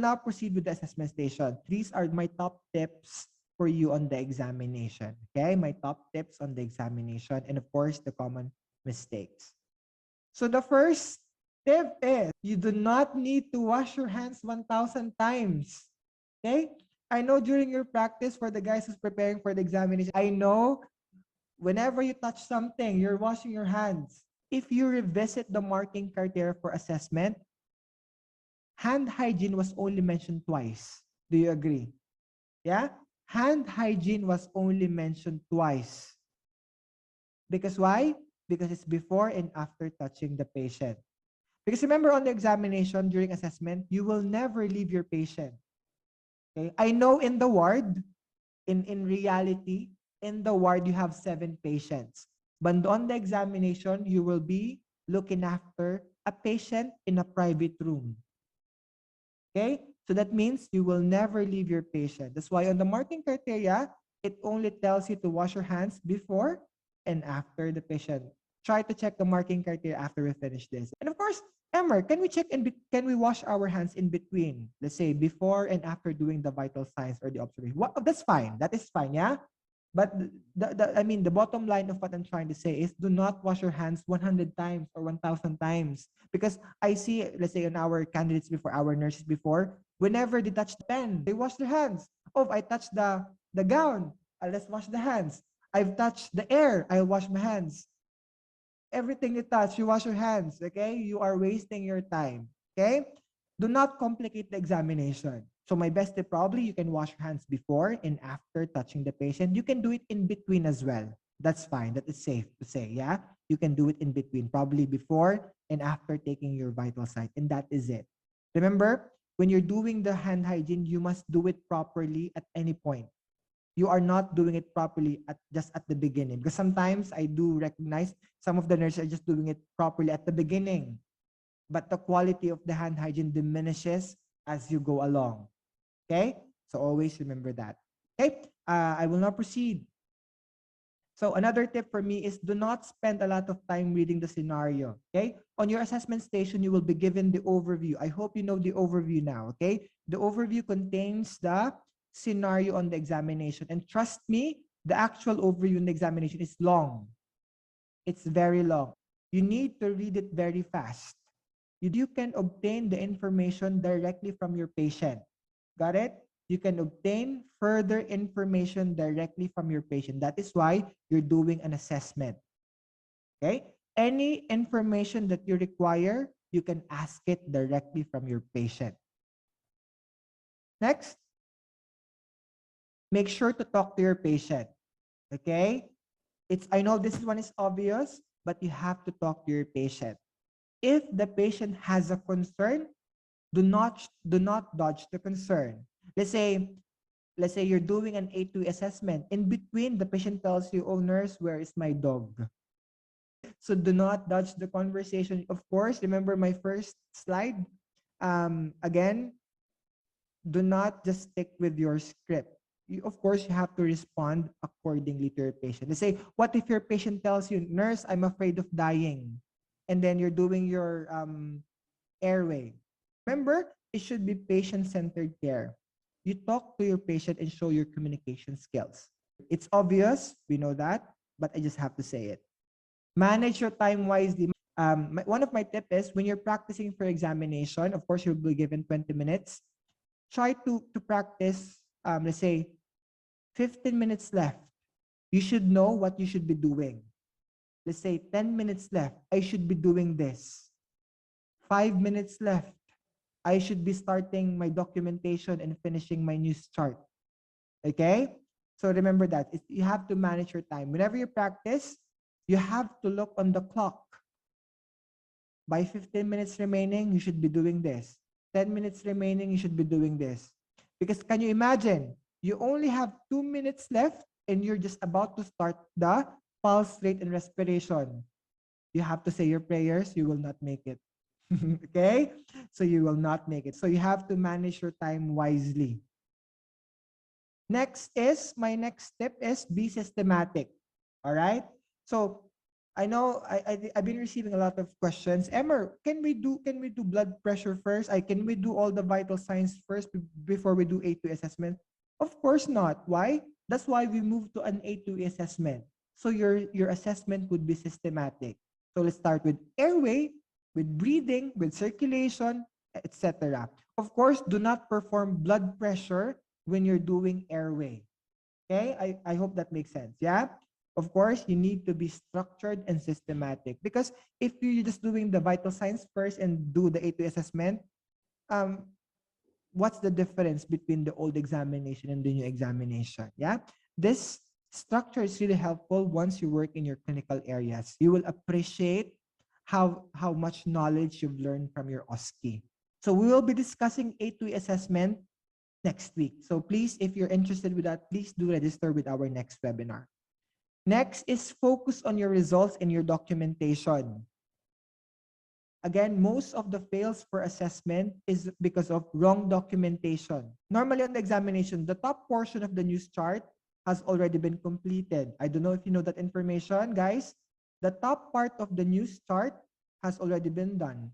now proceed with the assessment station. These are my top tips for you on the examination. Okay, my top tips on the examination, and of course, the common mistakes. So the first tip is you do not need to wash your hands 1,000 times. Okay? I know during your practice for the guys who's preparing for the examination, I know whenever you touch something, you're washing your hands. If you revisit the marking criteria for assessment, hand hygiene was only mentioned twice. Do you agree? Yeah? Hand hygiene was only mentioned twice. Because why? Because it's before and after touching the patient. Because remember on the examination during assessment, you will never leave your patient. Okay? I know in the ward, in reality, in the ward, you have 7 patients. But on the examination, you will be looking after a patient in a private room. Okay? So that means you will never leave your patient. That's why on the marking criteria, it only tells you to wash your hands before and after the patient. Try to check the marking criteria after we finish this. And of course, Emer, can we check can we wash our hands in between? Let's say before and after doing the vital signs or the observation. What, that's fine. That is fine, yeah? But I mean, the bottom line of what I'm trying to say is do not wash your hands 100 times or 1,000 times. Because I see, let's say, in our candidates before, our nurses before, whenever they touch the pen, they wash their hands. Oh, I touched the gown. Let's wash the hands. I've touched the air. I'll wash my hands. Everything you touch, you wash your hands. Okay? You are wasting your time. Okay? Do not complicate the examination. So my best tip, probably you can wash your hands before and after touching the patient. You can do it in between as well. That's fine. That is safe to say. Yeah. You can do it in between, probably before and after taking your vital sign. And that is it. Remember, when you're doing the hand hygiene, you must do it properly at any point. You are not doing it properly at just at the beginning. Because sometimes I do recognize some of the nurses are just doing it properly at the beginning. But the quality of the hand hygiene diminishes as you go along. Okay? So always remember that. Okay? I will now proceed. So another tip for me is do not spend a lot of time reading the scenario. Okay? On your assessment station, you will be given the overview. I hope you know the overview now. Okay? The overview contains the scenario on the examination. And trust me, the actual overview in the examination is long. It's very long. You need to read it very fast. You can obtain the information directly from your patient. Got it? You can obtain further information directly from your patient. That is why you're doing an assessment. Okay? Any information that you require, you can ask it directly from your patient. Next, make sure to talk to your patient. Okay? I know this one is obvious, but you have to talk to your patient. If the patient has a concern, do not dodge the concern. Let's say you're doing an A2 assessment. In between, the patient tells you, "Oh, nurse, where is my dog?" So do not dodge the conversation. Of course, remember my first slide. Again, do not just stick with your script. Of course, you have to respond accordingly to your patient. Let's say, what if your patient tells you, "Nurse, I'm afraid of dying," and then you're doing your airway. Remember, it should be patient-centered care. You talk to your patient and show your communication skills. It's obvious, we know that, but I just have to say it. Manage your time wisely. One of my tips is when you're practicing for examination, of course, you'll be given 20 minutes. Try to practice, let's say, 15 minutes left. You should know what you should be doing. Let's say 10 minutes left. I should be doing this. 5 minutes left. I should be starting my documentation and finishing my news chart. Okay? So remember that. You have to manage your time. Whenever you practice, you have to look on the clock. By 15 minutes remaining, you should be doing this. 10 minutes remaining, you should be doing this. Because can you imagine? You only have 2 minutes left and you're just about to start the pulse rate and respiration. You have to say your prayers, you will not make it. Okay? So you will not make it. So you have to manage your time wisely. My next tip is be systematic. All right? So I know I've been receiving a lot of questions. Emer, can we do blood pressure first? Can we do all the vital signs first before we do A2 assessment? Of course not. Why? That's why we moved to an A2 assessment. So your assessment would be systematic. So let's start with airway, with breathing, with circulation, etc. Of course, do not perform blood pressure when you're doing airway. Okay, I hope that makes sense. Yeah. Of course, you need to be structured and systematic because if you're just doing the vital signs first and do the A2 assessment, um, what's the difference between the old examination and the new examination? Yeah. This structure is really helpful once you work in your clinical areas. You will appreciate how much knowledge you've learned from your OSCE. So we will be discussing A2 assessment next week. So please, if you're interested with that, please do register with our next webinar. Next is focus on your results and your documentation. Again, most of the fails for assessment is because of wrong documentation. Normally on the examination, the top portion of the news chart has already been completed. I don't know if you know that information, guys. The top part of the news chart has already been done,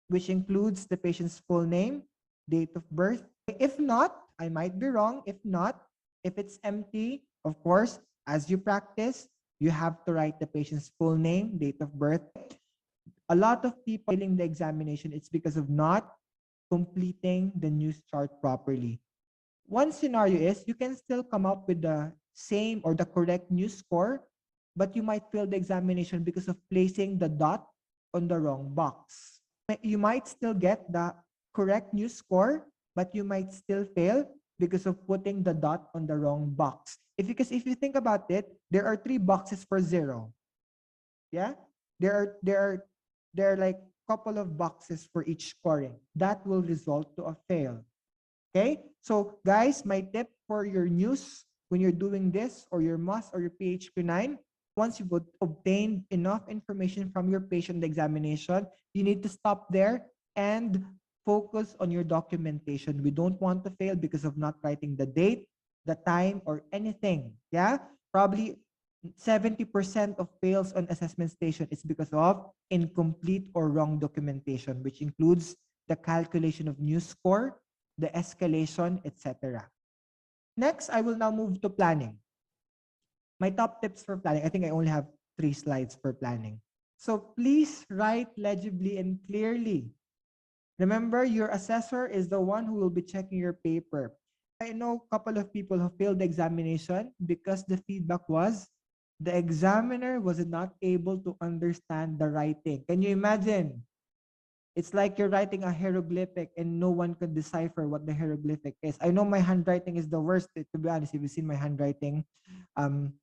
which includes the patient's full name, date of birth. If not, I might be wrong. If not, if it's empty, of course, as you practice, you have to write the patient's full name, date of birth. A lot of people failing the examination, it's because of not completing the news chart properly. One scenario is you can still come up with the same or the correct news score, but you might fail the examination because of placing the dot on the wrong box. You might still get the correct news score, but you might still fail because of putting the dot on the wrong box. Because if you think about it, there are 3 boxes for 0. Yeah, there are like couple of boxes for each scoring. That will result to a fail. Okay, so guys, my tip for your news when you're doing this or your MUS or your PHQ9, once you've obtained enough information from your patient examination, you need to stop there and focus on your documentation. We don't want to fail because of not writing the date, the time, or anything. Yeah, probably 70% of fails on assessment station is because of incomplete or wrong documentation, which includes the calculation of news score, the escalation, etc. Next, I will now move to planning. My top tips for planning. I think I only have 3 slides for planning. So please write legibly and clearly. Remember, your assessor is the one who will be checking your paper. I know a couple of people who failed the examination because the feedback was the examiner was not able to understand the writing. Can you imagine? It's like you're writing a hieroglyphic and no one could decipher what the hieroglyphic is. I know my handwriting is the worst. To be honest, if you've seen my handwriting, um,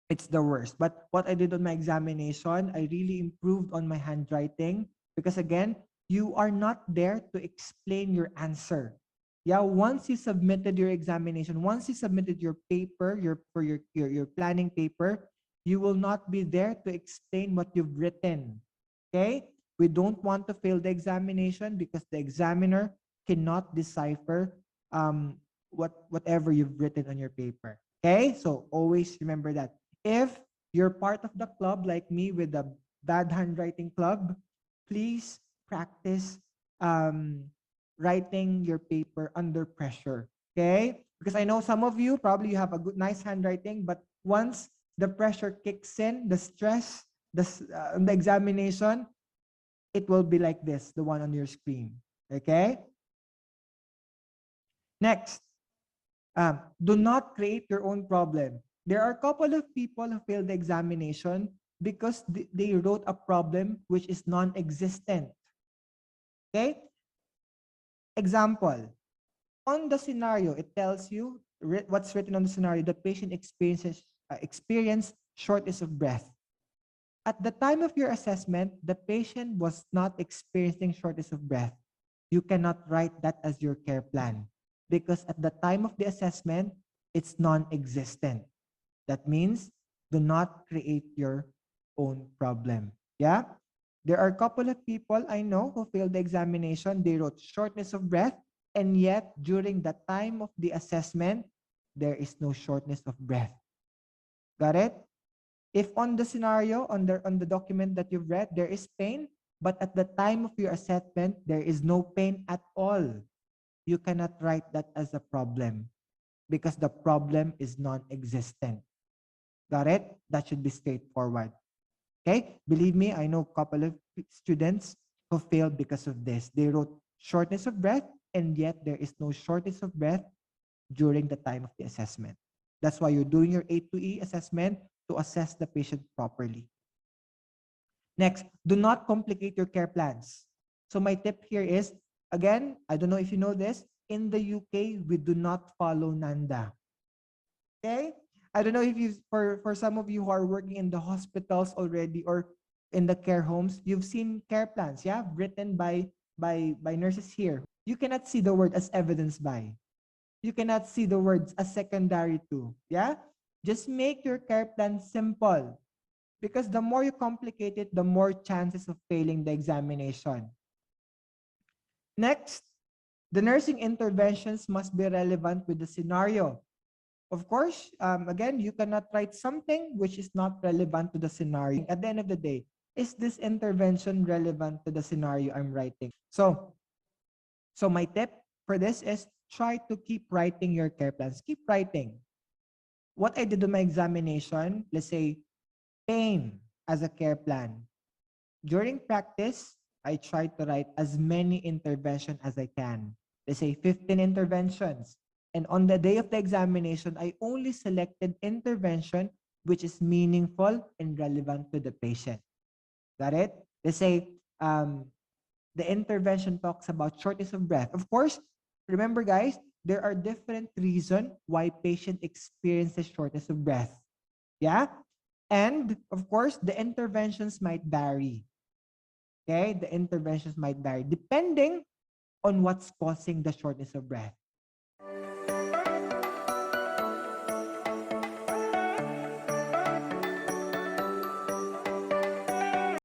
it's the worst. But what I did on my examination, I really improved on my handwriting because again, you are not there to explain your answer. Yeah, once you submitted your examination, once you submitted your paper, your planning paper, you will not be there to explain what you've written. Okay? We don't want to fail the examination because the examiner cannot decipher whatever you've written on your paper. Okay? So always remember that. If you're part of the club like me with the bad handwriting club, please practice writing your paper under pressure. Okay? Because I know some of you probably you have a good, nice handwriting, but once the pressure kicks in, the stress, the examination, it will be like this, the one on your screen. Okay? Next, do not create your own problem. There are a couple of people who failed the examination because they wrote a problem which is non-existent. Okay? Example, on the scenario, it tells you what's written on the scenario. The patient experienced shortness of breath. At the time of your assessment, the patient was not experiencing shortness of breath. You cannot write that as your care plan because at the time of the assessment, it's non-existent. That means do not create your own problem. Yeah? There are a couple of people I know who failed the examination. They wrote shortness of breath, and yet during the time of the assessment, there is no shortness of breath. Got it? If on the scenario, on the document that you've read, there is pain, but at the time of your assessment, there is no pain at all, you cannot write that as a problem because the problem is non-existent. Got it? That should be straightforward. Okay? Believe me, I know a couple of students who failed because of this. They wrote shortness of breath, and yet there is no shortness of breath during the time of the assessment. That's why you're doing your A2E assessment to assess the patient properly. Next, do not complicate your care plans. So my tip here is, again, I don't know if you know this, in the UK, we do not follow NANDA. Okay? I don't know if you, for some of you who are working in the hospitals already or in the care homes, you've seen care plans, yeah, written by nurses here. You cannot see the word as evidence by. You cannot see the words as secondary to. Yeah? Just make your care plan simple. Because the more you complicate it, the more chances of failing the examination. Next, the nursing interventions must be relevant with the scenario. Of course, again, you cannot write something which is not relevant to the scenario. At the end of the day, is this intervention relevant to the scenario I'm writing? So my tip for this is try to keep writing your care plans. Keep writing. What I did on my examination, let's say pain as a care plan. During practice, I try to write as many interventions as I can. Let's say 15 interventions. And on the day of the examination, I only selected intervention which is meaningful and relevant to the patient. Got it? Let's say the intervention talks about shortness of breath. Of course, remember guys, there are different reasons why patient experiences shortness of breath. Yeah? And of course, the interventions might vary. Okay? The interventions might vary depending on what's causing the shortness of breath.